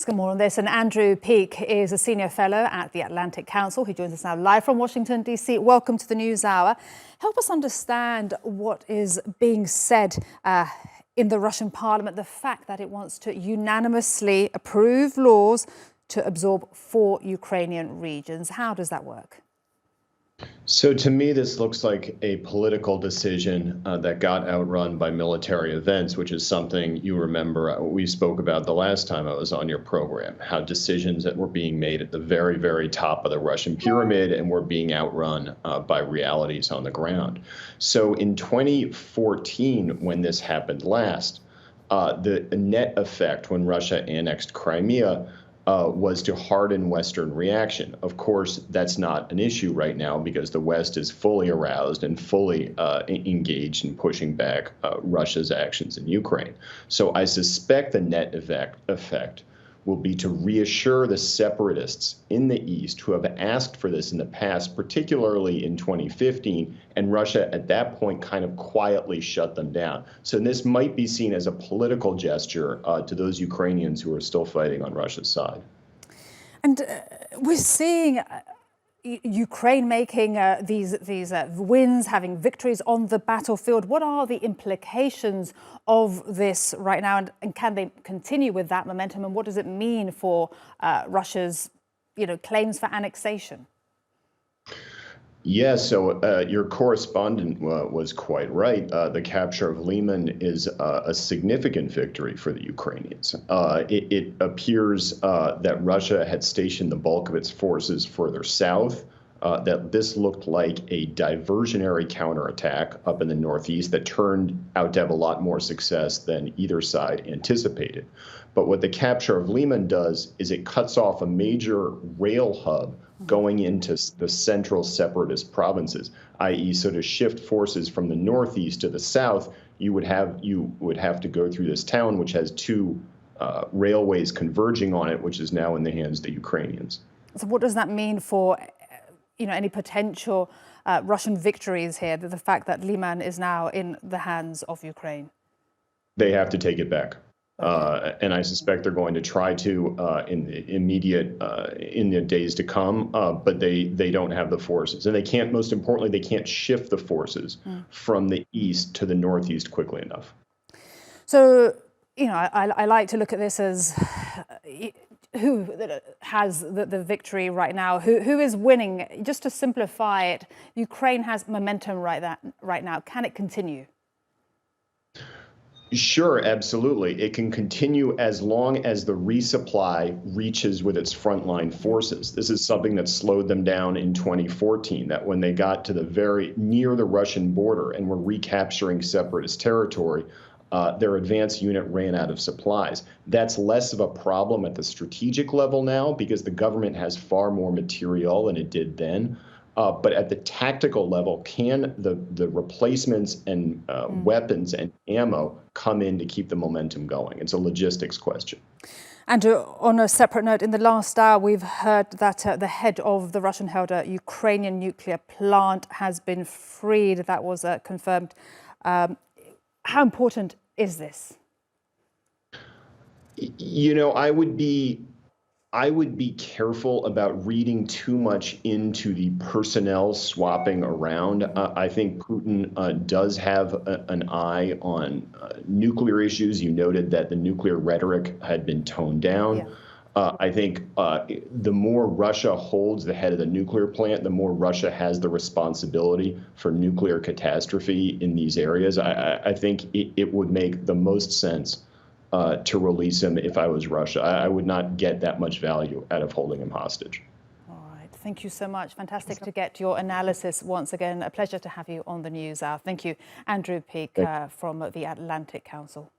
Let's get more on this. And Andrew Peake is a senior fellow at the Atlantic Council. He joins us now live from Washington, D.C. Welcome to the News Hour. Help us understand what is being said in the Russian parliament, the fact that it wants to unanimously approve laws to absorb 4 Ukrainian regions. How does that work? So to me, this looks like a political decision that got outrun by military events, which is something you remember we spoke about the last time I was on your program, how decisions that were being made at the very, very top of the Russian pyramid and were being outrun by realities on the ground. So in 2014, when this happened last, the net effect when Russia annexed Crimea was to harden Western reaction. Of course, that's not an issue right now because the West is fully aroused and fully engaged in pushing back Russia's actions in Ukraine. So I suspect the net effect will be to reassure the separatists in the East who have asked for this in the past, particularly in 2015, and Russia at that point kind of quietly shut them down. So this might be seen as a political gesture to those Ukrainians who are still fighting on Russia's side. And we're seeing Ukraine making these wins, having victories on the battlefield. What are the implications of this right now, and can they continue with that momentum? And what does it mean for Russia's, claims for annexation? Yeah, so your correspondent was quite right. The capture of Liman is a significant victory for the Ukrainians. It appears that Russia had stationed the bulk of its forces further south, that this looked like a diversionary counterattack up in the northeast that turned out to have a lot more success than either side anticipated. But what the capture of Liman does is it cuts off a major rail hub going into the central separatist provinces, i.e. so to shift forces from the northeast to the south, you would have to go through this town, which has 2 railways converging on it, which is now in the hands of the Ukrainians. So what does that mean for any potential Russian victories here, the fact that Liman is now in the hands of Ukraine? They have to take it back. And I suspect they're going to try to in the days to come, but they don't have the forces. And they can't, most importantly, they can't shift the forces from the east to the northeast quickly enough. So, I like to look at this as who has the victory right now, who is winning. Just to simplify it, Ukraine has momentum right now. Can it continue? Sure, absolutely. It can continue as long as the resupply reaches with its frontline forces. This is something that slowed them down in 2014, that when they got to the very near the Russian border and were recapturing separatist territory, their advance unit ran out of supplies. That's less of a problem at the strategic level now because the government has far more material than it did then. But at the tactical level, can the replacements and weapons and ammo come in to keep the momentum going? It's a logistics question. And on a separate note, in the last hour, we've heard that the head of the Russian-held Ukrainian nuclear plant has been freed. That was confirmed. How important is this? I would be careful about reading too much into the personnel swapping around. I think Putin does have an eye on nuclear issues. You noted that the nuclear rhetoric had been toned down. Yeah. I think the more Russia holds the head of the nuclear plant, the more Russia has the responsibility for nuclear catastrophe in these areas. I think it would make the most sense to release him if I was Russia. I would not get that much value out of holding him hostage. All right. Thank you so much. Fantastic to get your analysis once again. A pleasure to have you on the News Hour. Thank you, Andrew Peake from the Atlantic Council.